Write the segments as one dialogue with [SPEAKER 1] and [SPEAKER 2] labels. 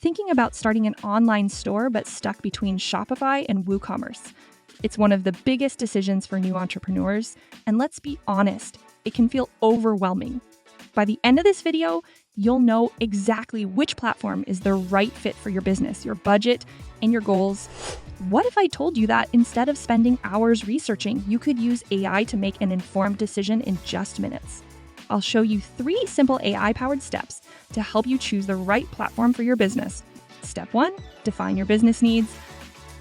[SPEAKER 1] Thinking about starting an online store but stuck between Shopify and WooCommerce. It's one of the biggest decisions for new entrepreneurs, and let's be honest, it can feel overwhelming. By the end of this video, you'll know exactly which platform is the right fit for your business, your budget, and your goals. What if I told you that instead of spending hours researching, you could use AI to make an informed decision in just minutes? I'll show you 3 simple AI-powered steps to help you choose the right platform for your business. Step 1, define your business needs.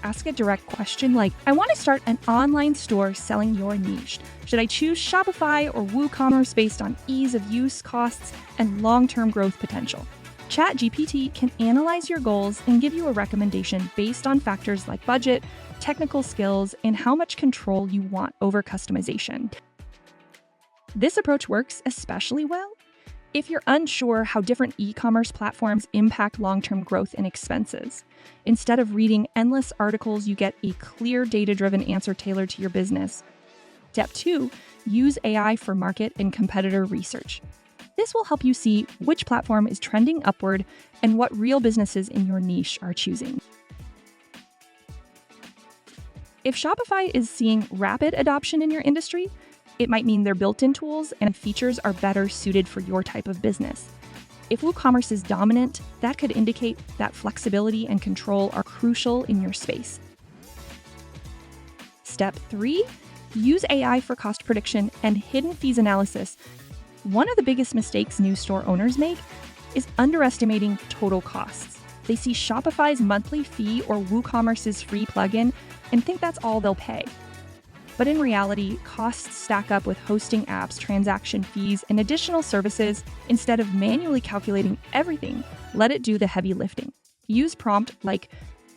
[SPEAKER 1] Ask a direct question like, I want to start an online store selling your niche. Should I choose Shopify or WooCommerce based on ease of use, costs, and long-term growth potential? ChatGPT can analyze your goals and give you a recommendation based on factors like budget, technical skills, and how much control you want over customization. This approach works especially well if you're unsure how different e-commerce platforms impact long-term growth and expenses. Instead of reading endless articles, you get a clear data-driven answer tailored to your business. Step 2, use AI for market and competitor research. This will help you see which platform is trending upward and what real businesses in your niche are choosing. If Shopify is seeing rapid adoption in your industry, it might mean their built-in tools and features are better suited for your type of business. If WooCommerce is dominant, that could indicate that flexibility and control are crucial in your space. Step 3, use AI for cost prediction and hidden fees analysis. One of the biggest mistakes new store owners make is underestimating total costs. They see Shopify's monthly fee or WooCommerce's free plugin and think that's all they'll pay. But in reality, costs stack up with hosting apps, transaction fees, and additional services. Instead of manually calculating everything, let it do the heavy lifting. Use prompt like,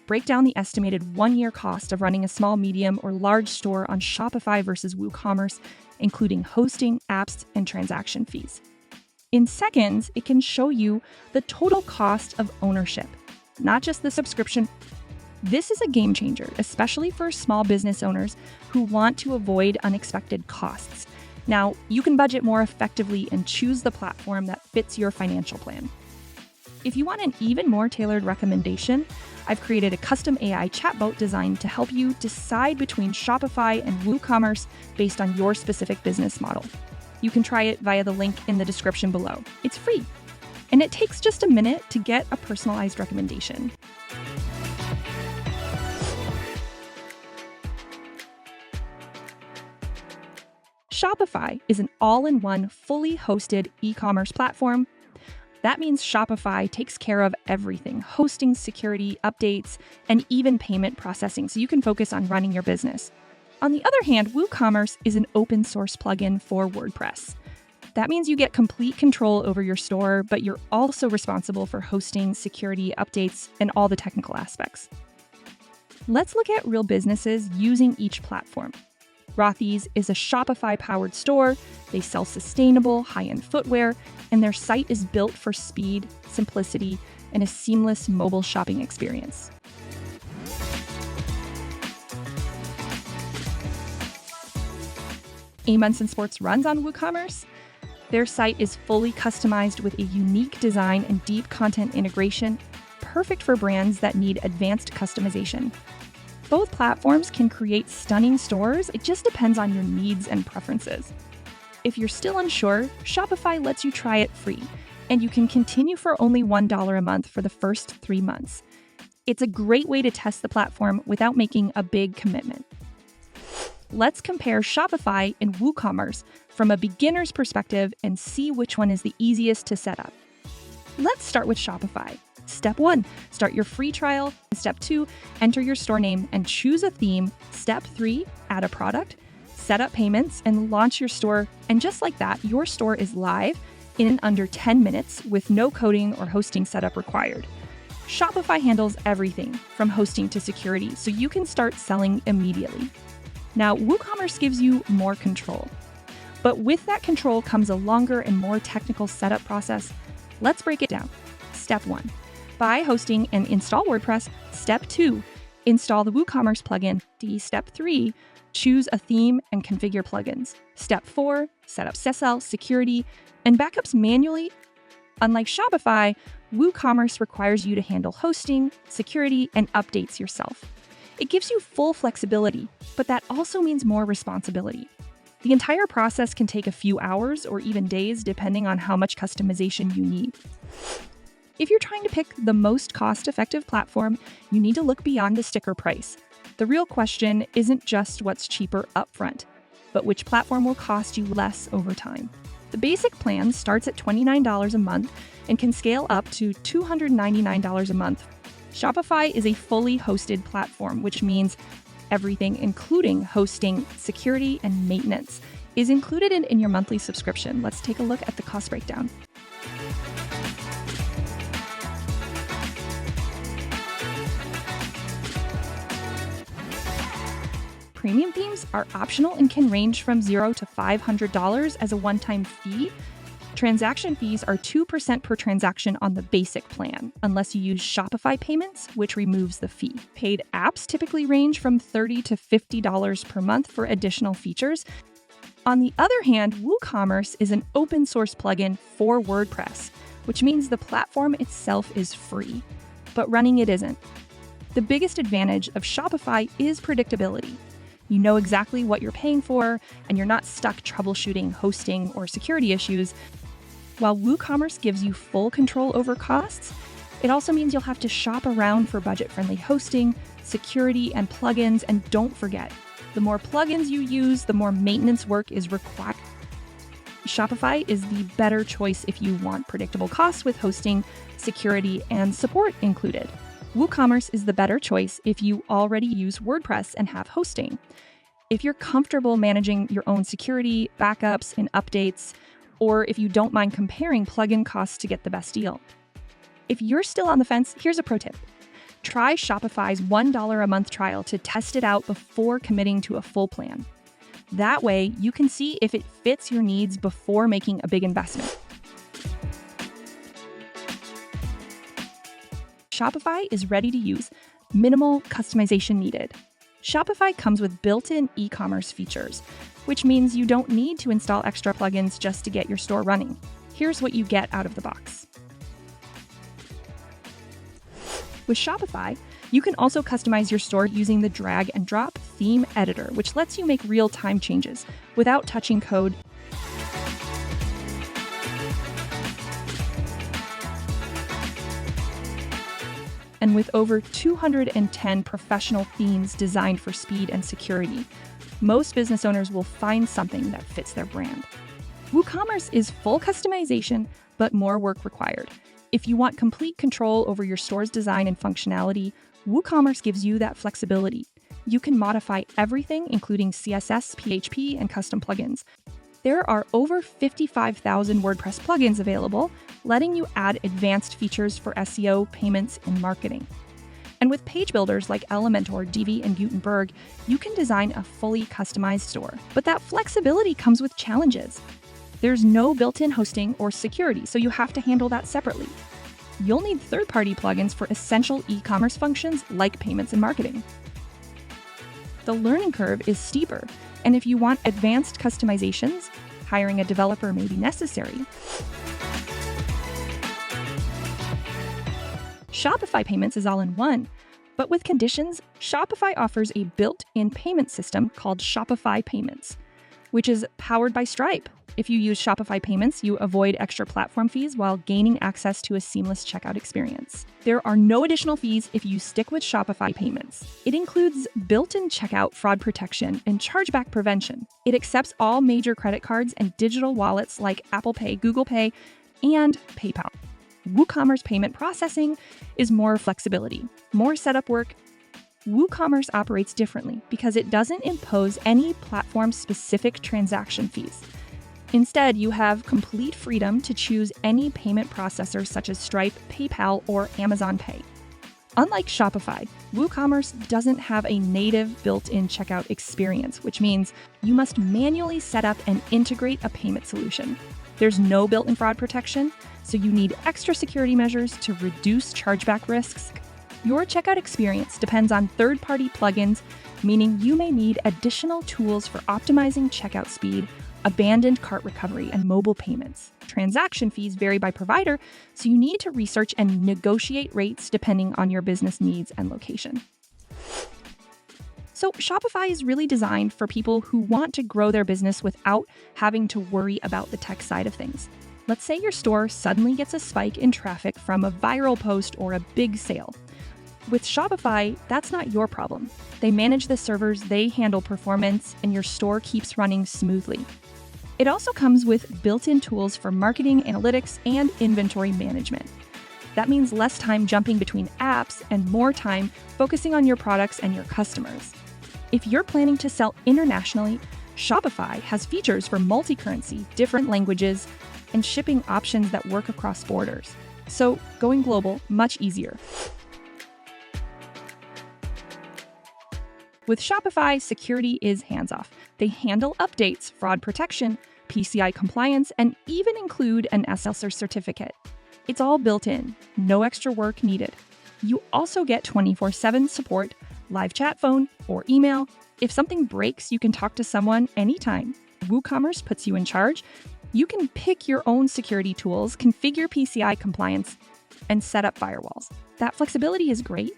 [SPEAKER 1] break down the estimated 1-year cost of running a small, medium, or large store on Shopify versus WooCommerce, including hosting, apps, and transaction fees. In seconds, it can show you the total cost of ownership, not just the subscription. This is a game changer, especially for small business owners who want to avoid unexpected costs. Now, you can budget more effectively and choose the platform that fits your financial plan. If you want an even more tailored recommendation, I've created a custom AI chatbot designed to help you decide between Shopify and WooCommerce based on your specific business model. You can try it via the link in the description below. It's free, and it takes just a minute to get a personalized recommendation. Shopify is an all-in-one, fully hosted e-commerce platform. That means Shopify takes care of everything: hosting, security, updates, and even payment processing, so you can focus on running your business. On the other hand, WooCommerce is an open source plugin for WordPress. That means you get complete control over your store, but you're also responsible for hosting, security, updates, and all the technical aspects. Let's look at real businesses using each platform. Rothy's is a Shopify-powered store. They sell sustainable, high-end footwear, and their site is built for speed, simplicity, and a seamless mobile shopping experience. Amundsen Sports runs on WooCommerce. Their site is fully customized with a unique design and deep content integration, perfect for brands that need advanced customization. Both platforms can create stunning stores. It just depends on your needs and preferences. If you're still unsure, Shopify lets you try it free, and you can continue for only $1 a month for the first 3 months. It's a great way to test the platform without making a big commitment. Let's compare Shopify and WooCommerce from a beginner's perspective and see which one is the easiest to set up. Let's start with Shopify. Step 1, start your free trial. Step 2, enter your store name and choose a theme. Step 3, add a product, set up payments, and launch your store. And just like that, your store is live in under 10 minutes with no coding or hosting setup required. Shopify handles everything from hosting to security, so you can start selling immediately. Now, WooCommerce gives you more control. But with that control comes a longer and more technical setup process. Let's break it down. Step 1, buy hosting and install WordPress. Step 2, install the WooCommerce plugin. Step 3, choose a theme and configure plugins. Step 4, set up SSL, security, and backups manually. Unlike Shopify, WooCommerce requires you to handle hosting, security, and updates yourself. It gives you full flexibility, but that also means more responsibility. The entire process can take a few hours or even days depending on how much customization you need. If you're trying to pick the most cost-effective platform, you need to look beyond the sticker price. The real question isn't just what's cheaper upfront, but which platform will cost you less over time. The basic plan starts at $29 a month and can scale up to $299 a month. Shopify is a fully hosted platform, which means everything, including hosting, security, and maintenance, is included in your monthly subscription. Let's take a look at the cost breakdown. Premium themes are optional and can range from $0 to $500 as a one-time fee. Transaction fees are 2% per transaction on the basic plan, unless you use Shopify payments, which removes the fee. Paid apps typically range from $30 to $50 per month for additional features. On the other hand, WooCommerce is an open source plugin for WordPress, which means the platform itself is free, but running it isn't. The biggest advantage of Shopify is predictability. You know exactly what you're paying for, and you're not stuck troubleshooting hosting or security issues. While WooCommerce gives you full control over costs, it also means you'll have to shop around for budget-friendly hosting, security, and plugins. And don't forget, the more plugins you use, the more maintenance work is required. Shopify is the better choice if you want predictable costs with hosting, security, and support included. WooCommerce is the better choice if you already use WordPress and have hosting. If you're comfortable managing your own security, backups, and updates, or if you don't mind comparing plugin costs to get the best deal. If you're still on the fence, here's a pro tip. Try Shopify's $1 a month trial to test it out before committing to a full plan. That way, you can see if it fits your needs before making a big investment. Shopify is ready to use, minimal customization needed. Shopify comes with built-in e-commerce features, which means you don't need to install extra plugins just to get your store running. Here's what you get out of the box. With Shopify, you can also customize your store using the drag and drop theme editor, which lets you make real-time changes without touching code. And with over 210 professional themes designed for speed and security, most business owners will find something that fits their brand. WooCommerce is full customization, but more work required. If you want complete control over your store's design and functionality, WooCommerce gives you that flexibility. You can modify everything, including CSS, PHP, and custom plugins. There are over 55,000 WordPress plugins available, letting you add advanced features for SEO, payments, and marketing. And with page builders like Elementor, Divi, and Gutenberg, you can design a fully customized store. But that flexibility comes with challenges. There's no built-in hosting or security, so you have to handle that separately. You'll need third-party plugins for essential e-commerce functions like payments and marketing. The learning curve is steeper, and if you want advanced customizations, hiring a developer may be necessary. Shopify Payments is all in one, but with conditions, Shopify offers a built-in payment system called Shopify Payments, which is powered by Stripe. If you use Shopify Payments, you avoid extra platform fees while gaining access to a seamless checkout experience. There are no additional fees if you stick with Shopify Payments. It includes built-in checkout fraud protection and chargeback prevention. It accepts all major credit cards and digital wallets like Apple Pay, Google Pay, and PayPal. WooCommerce payment processing is more flexibility, more setup work. WooCommerce operates differently because it doesn't impose any platform-specific transaction fees. Instead, you have complete freedom to choose any payment processor such as Stripe, PayPal, or Amazon Pay. Unlike Shopify, WooCommerce doesn't have a native built-in checkout experience, which means you must manually set up and integrate a payment solution. There's no built-in fraud protection, so you need extra security measures to reduce chargeback risks. Your checkout experience depends on third-party plugins, meaning you may need additional tools for optimizing checkout speed, abandoned cart recovery, and mobile payments. Transaction fees vary by provider, so you need to research and negotiate rates depending on your business needs and location. So Shopify is really designed for people who want to grow their business without having to worry about the tech side of things. Let's say your store suddenly gets a spike in traffic from a viral post or a big sale. With Shopify, that's not your problem. They manage the servers, they handle performance, and your store keeps running smoothly. It also comes with built-in tools for marketing, analytics, and inventory management. That means less time jumping between apps and more time focusing on your products and your customers. If you're planning to sell internationally, Shopify has features for multi-currency, different languages, and shipping options that work across borders. So going global, much easier. With Shopify, security is hands-off. They handle updates, fraud protection, PCI compliance, and even include an SSL certificate. It's all built in, no extra work needed. You also get 24/7 support, live chat phone, or email. If something breaks, you can talk to someone anytime. WooCommerce puts you in charge. You can pick your own security tools, configure PCI compliance, and set up firewalls. That flexibility is great,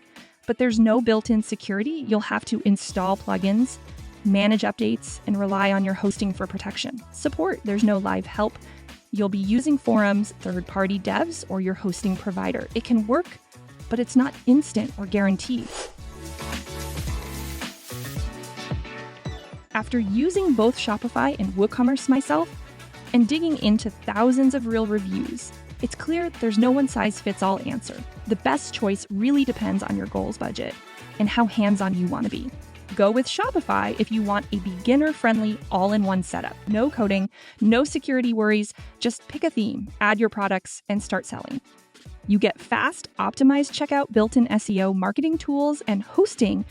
[SPEAKER 1] but there's no built-in security. You'll have to install plugins, manage updates, and rely on your hosting for protection. Support, there's no live help. You'll be using forums, third-party devs, or your hosting provider. It can work, but it's not instant or guaranteed. After using both Shopify and WooCommerce myself, and digging into thousands of real reviews, it's clear there's no one-size-fits-all answer. The best choice really depends on your goals, budget, and how hands-on you want to be. Go with Shopify if you want a beginner-friendly, all-in-one setup. No coding, no security worries, just pick a theme, add your products, and start selling. You get fast, optimized checkout, built-in SEO, marketing tools, and hosting,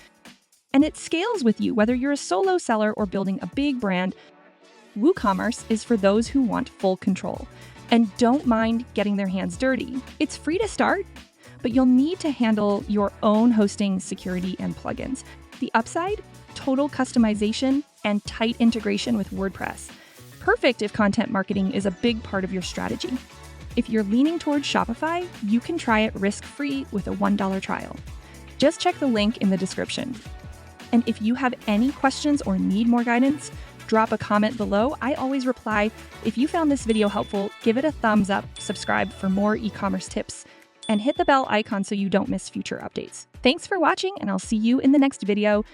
[SPEAKER 1] and it scales with you whether you're a solo seller or building a big brand. WooCommerce is for those who want full control and don't mind getting their hands dirty. It's free to start, but you'll need to handle your own hosting, security, and plugins. The upside? Total customization and tight integration with WordPress. Perfect if content marketing is a big part of your strategy. If you're leaning towards Shopify, you can try it risk-free with a $1 trial. Just check the link in the description. And if you have any questions or need more guidance, drop a comment below. I always reply. If you found this video helpful, give it a thumbs up, subscribe for more e-commerce tips, and hit the bell icon so you don't miss future updates. Thanks for watching, and I'll see you in the next video.